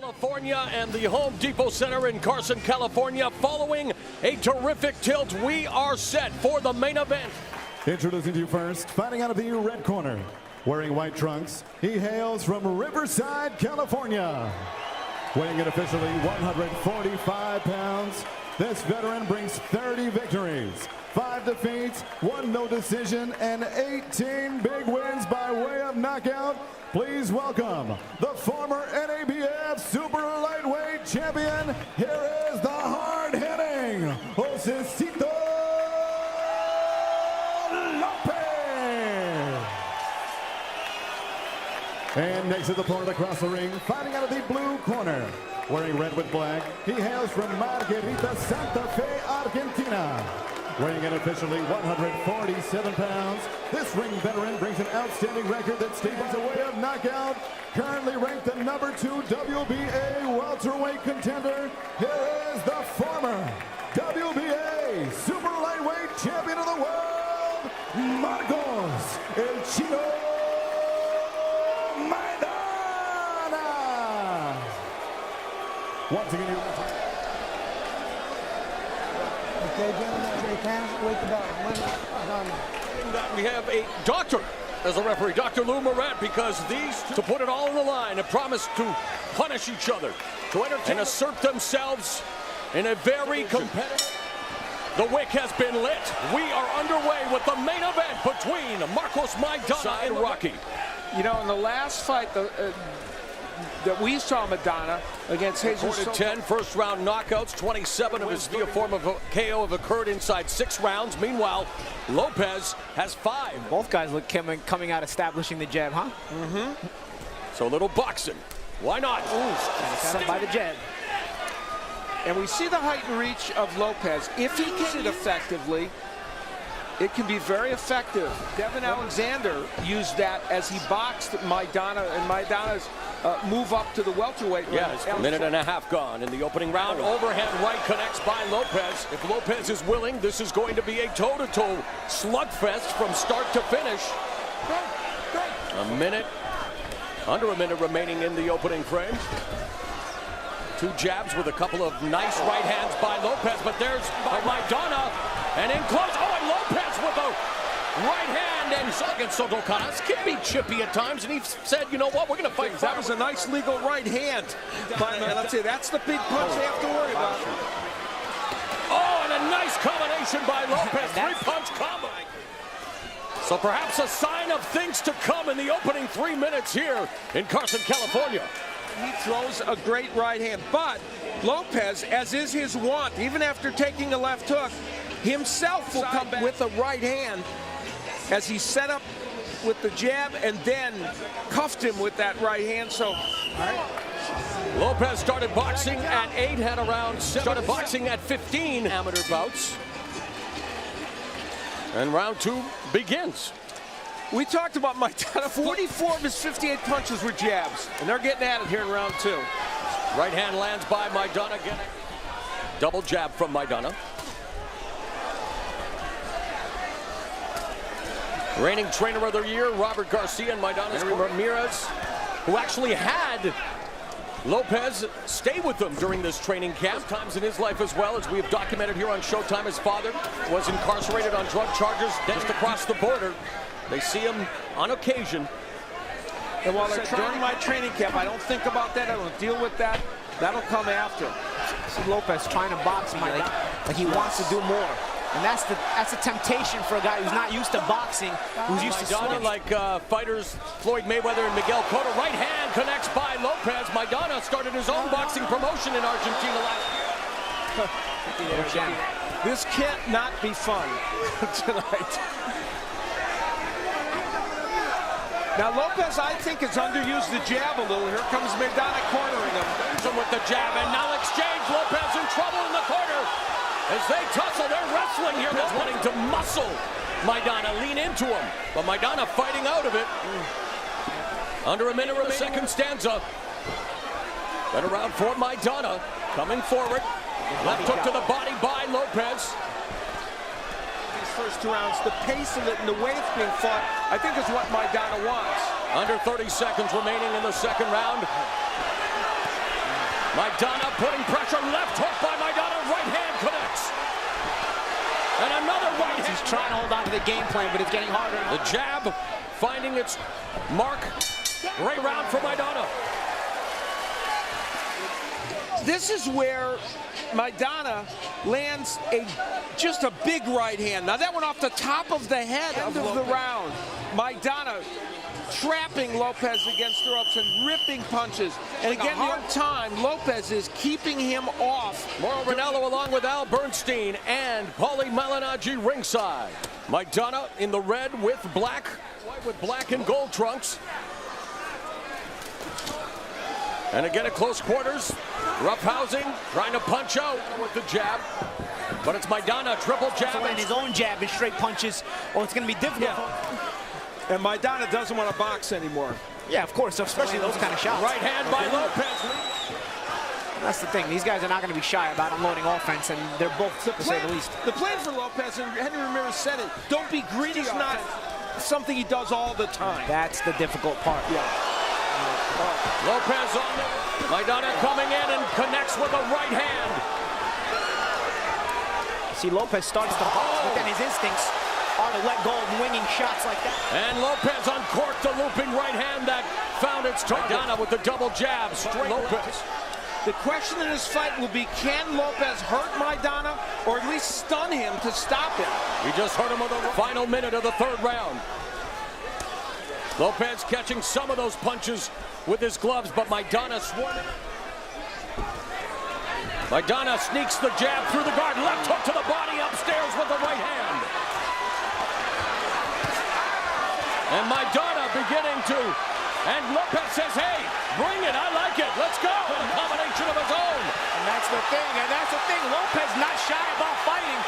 California and the Home Depot Center in Carson, California. Following a terrific tilt, we are set for the main event. Introducing to you first, fighting out of the red corner, wearing white trunks, he hails from Riverside, California. Weighing in officially 145 pounds, this veteran brings 30 victories, 5 defeats, 1 no decision, and 18 big wins by way of knockout. Please welcome the former NABF Super Lightweight Champion. Here is the hard-hitting Josesito Lopez. And next to the opponent across the ring, fighting out of the blue corner, wearing red with black, he hails from Margarita, Santa Fe, Argentina. Weighing in officially 147 pounds, this ring veteran brings an outstanding record that staples a way of knockout. Currently ranked the #2 WBA welterweight contender, here is the former WBA Super Lightweight Champion of the World, Marcos Chino Maidana. Once again, okay, gentlemen, they can't wait about We have a doctor as a referee, Dr. Lou Moret, because these, to put it all on the line, have promised to punish each other, to entertain and assert themselves in a very competitive. The wick has been lit. We are underway with the main event between Marcos Maidana and Rocky. You know, in the last fight that we saw Maidana against Jesus. 10 first-round knockouts, 27 of his via form of KO have occurred inside 6 rounds. Meanwhile, Lopez has 5. Both guys look coming out establishing the jab, huh? So a little boxing. Why not? Set by the jab. And we see the height and reach of Lopez. If he can it effectively, it can be very effective. Devin Alexander used that as he boxed Maidana, and Maidana's move up to the welterweight. Yes, a minute and a half gone in the opening round. Overhand right connects by Lopez. If Lopez is willing, this is going to be a toe-to-toe slugfest from start to finish. Under a minute remaining in the opening frame. 2 jabs with a couple of nice right hands by Lopez, but there's Maidana, and in close. Oh, and Lopez with a right hand, and against Sotocanas can be chippy at times, and he said, you know what, we're going to fight. That was a nice legal right hand. But let's say that's the big punch they have to worry about. Oh, and a nice combination by Lopez. 3-punch combo. So perhaps a sign of things to come in the opening 3 minutes here in Carson, California. He throws a great right hand, but Lopez, as is his wont, even after taking a left hook, himself will come with a right hand as he set up with the jab and then cuffed him with that right hand. So, Lopez started boxing at 8, had around 7. Started boxing at 15 amateur bouts. And round 2 begins. We talked about Maidana. 44 of his 58 punches were jabs, and they're getting at it here in round 2. Right hand lands by Maidana. Double jab from Maidana. Reigning trainer of the year, Robert Garcia, and Maidana's Ramirez, who actually had Lopez stay with them during this training camp. Times in his life as well, as we have documented here on Showtime. His father was incarcerated on drug charges just across the border. They see him on occasion. And while they're during my training camp, I don't think about that. I don't deal with that. That'll come after. See Lopez trying to box Maidana like he wants to do more. And that's a temptation for a guy who's not used to boxing, who's used to swinging. Like fighters Floyd Mayweather and Miguel Cotto. Right hand connects by Lopez. Maidana started his own boxing promotion in Argentina last year. This can't not be fun tonight. Now Lopez, I think, has underused the jab a little. Here comes Maidana cornering him. With the jab, and now exchange. Lopez in trouble in the corner. As they tussle, they're wrestling here. They're wanting to muscle Maidana, lean into him. But Maidana fighting out of it. Under a minute remaining. Second stanza. Then around for Maidana. Coming forward. Left hook to the body by Lopez. First 2 rounds, the pace of it and the way it's being fought, I think is what Maidana wants. Under 30 seconds remaining in the second round. Maidana putting pressure, left hook by Maidana, right hand connects. And another right hand. He's trying to hold on to the game plan, but it's getting harder. The jab finding its mark. Great round for Maidana. This is where Maidana lands just a big right hand. Now that went off the top of the head of the round. Maidana trapping Lopez against the ropes and ripping punches. And again, the whole time, Lopez is keeping him off. Mauro Ranallo along with Al Bernstein and Paulie Malignaggi ringside. Maidana in the red with black, white with black and gold trunks. And again at close quarters, roughhousing, trying to punch out with the jab. But it's Maidana, triple jab. So in his own jab and straight punches, it's going to be difficult. Yeah. And Maidana doesn't want to box anymore. Yeah, of course, especially those kind of shots. Right hand by Lopez. That's the thing. These guys are not going to be shy about unloading offense, and they're both, to say the least. The plan for Lopez, and Henry Ramirez said it, don't be greedy. It's not something he does all the time. That's the difficult part. Yeah. Lopez on it. Maidana coming in and connects with a right hand. See, Lopez starts to box, but then his instincts are to let go of winging shots like that. And Lopez uncorked the looping right hand that found its target. Maidana with the double jab, straight Lopez. The question in this fight will be, can Lopez hurt Maidana or at least stun him to stop him? He just hurt him with the final minute of the third round. Lopez catching some of those punches with his gloves, but Maidana swarming. Maidana sneaks the jab through the guard, left hook to the body, upstairs with the right hand. And Maidana beginning to, and Lopez says, hey, bring it, I like it, let's go. A combination of his own. And that's the thing, Lopez not shy about fighting.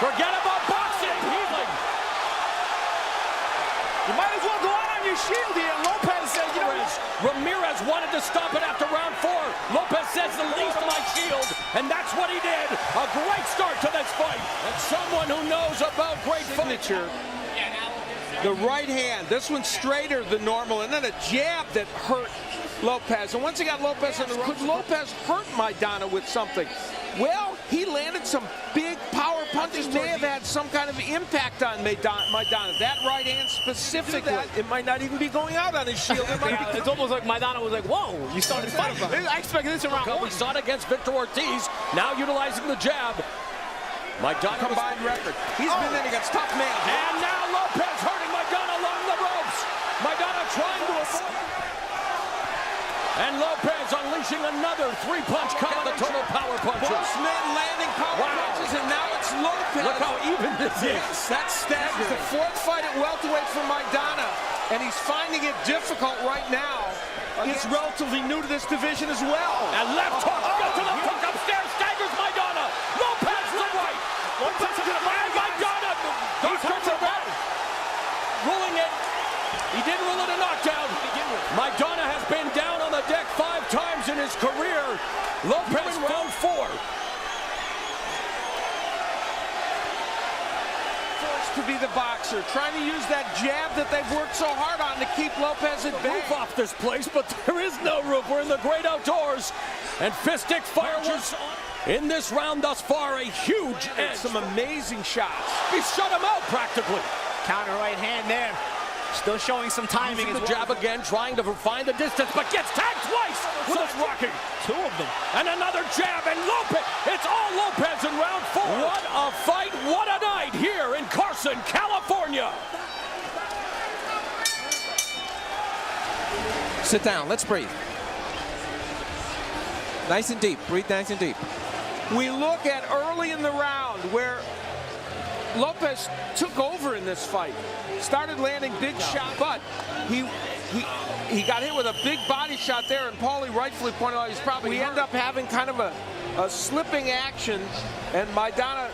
Forget about boxing, healing. You might as well go out on your shield here. Lopez says, you know, Ramirez wanted to stop it after round 4. Lopez says the least of my shield, and that's what he did. A great start to this fight. And someone who knows about great signature. The right hand, this one's straighter than normal, and then a jab that hurt Lopez. And once he got Lopez on the ropes, could Lopez hurt Maidana with something? Well, he landed some big power punches, may have had some kind of impact on Maidana. That right hand specifically, it might not even be going out on his shield. It's almost like Maidana was like, whoa, you started fighting. I expected this around We saw it against Victor Ortiz, now utilizing the jab. Maidana combined record. He's been in against tough man. And now Lopez hurting Maidana along the ropes. Maidana trying to avoid. And Lopez unleashing another 3-punch cut of the total power punches. Both men landing power punches, and now it's Lopez. Look how even this is. Yes, that's staggering. The 4th fight at welterweight for Maidana, and he's finding it difficult right now. He's relatively new to this division as well. And left hook, gets to the hook upstairs, staggers Maidana. Lopez to the right. Lopez to the right. Maidana. He's hurt the red. Ruling it. He didn't rule it a knockdown. Maidana has been down on the deck 5 times in his career. Lopez round 4. Forced to be the boxer, trying to use that jab that they've worked so hard on to keep Lopez at bay. Roof off this place, but there is no roof. We're in the great outdoors. And fist stick fireworks in this round thus far. A huge edge. Some amazing shots. He shut him out practically. Counter right hand there. Still showing some timing as the jab again, trying to find the distance, but gets tagged twice with this Rocky. 2 of them. And another jab, and Lopez. It's all Lopez in round 4. What a fight, what a night here in Carson, California. Sit down, let's breathe. Nice and deep, breathe nice and deep. We look at early in the round where Lopez took over in this fight. Started landing big shots, but he got hit with a big body shot there, and Paulie rightfully pointed out he's probably. We end up having kind of a slipping action, and Maidana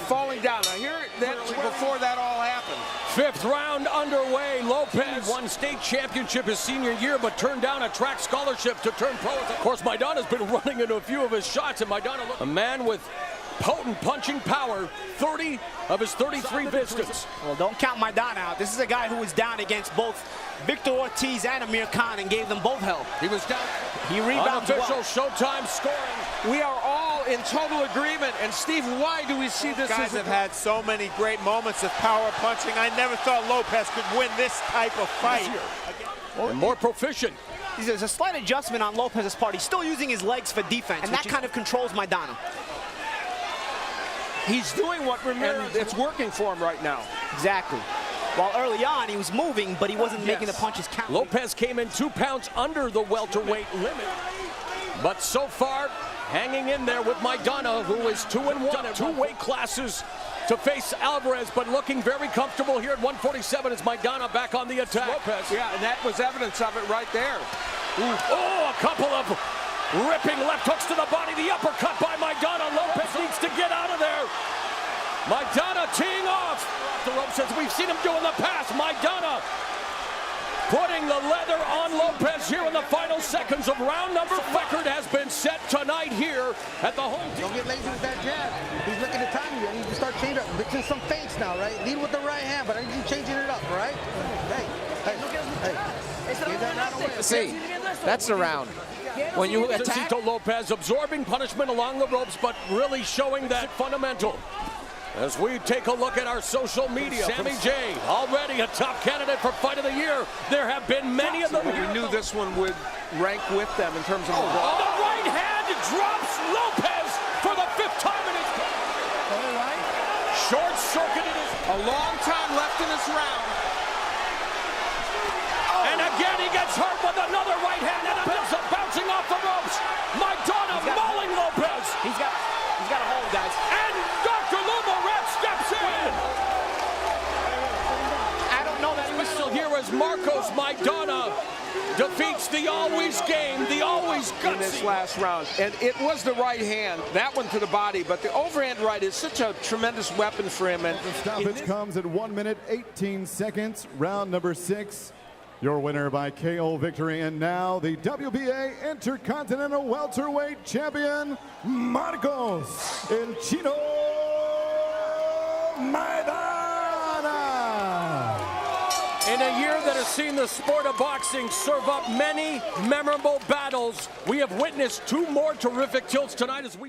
falling down. Now here, that's before that all happened. 5th round underway. Lopez won state championship his senior year, but turned down a track scholarship to turn pro. Of course, Maidana's been running into a few of his shots, and Maidana, a man with potent punching power, 30 of his 33 visits. Well, don't count Maidana out. This is a guy who was down against both Victor Ortiz and Amir Khan and gave them both hell. He was down. He rebounds Unofficial well. Showtime scoring. We are all in total agreement. And Steve, why do we see this? Guys have had so many great moments of power punching. I never thought Lopez could win this type of fight. And more proficient. There's a slight adjustment on Lopez's part. He's still using his legs for defense, and that kind of controls Maidana. He's doing what Ramirez, and it's working for him right now. Exactly. While early on, he was moving, but he wasn't making the punches count. Lopez came in 2 pounds under the welterweight limit. But so far, hanging in there with Maidana, who is 2-1 at 2 weight classes to face Alvarez, but looking very comfortable here at 147 as Maidana back on the attack. Lopez, yeah, and that was evidence of it right there. Ooh. Oh, a couple of ripping left hooks to the body. The uppercut by Maidana. Lopez needs to get out of there. Maidana teeing off the ropes as we've seen him do in the past. Maidana putting the leather on Lopez here in the final seconds of round number. Record has been set tonight here at the home team. Don't get lazy with that jab. He's looking to time you. I need to start changing up. Mixing some feints now, right? Lead with the right hand, but I need you changing it up, all right? Hey. Give that round away. See, that's the round. When you attack, Josesito Lopez absorbing punishment along the ropes, but really showing that fundamental. As we take a look at our social media, Sammy J, already a top candidate for Fight of the Year. There have been many of them. We knew this one would rank with them in terms of the right hand drops Lopez for the 5th time in his career. Short-circuited his... A long time left in this round. And again he gets hurt with another right hand. And Lopez bouncing off the ropes. Maidana mauling Lopez. He's got a hold, guys. And Dr. Lumaret steps in. I don't know that he was Still here as Marcos Maidana defeats the always game, the always gutsy. In this last round. And it was the right hand, that one to the body, but the overhand right is such a tremendous weapon for him. And The stoppage comes at 1 minute, 18 seconds, round number 6. Your winner by KO victory, and now the WBA Inter-Continental welterweight champion, Marcos El Chino Maidana. In a year that has seen the sport of boxing serve up many memorable battles, we have witnessed 2 more terrific tilts tonight as we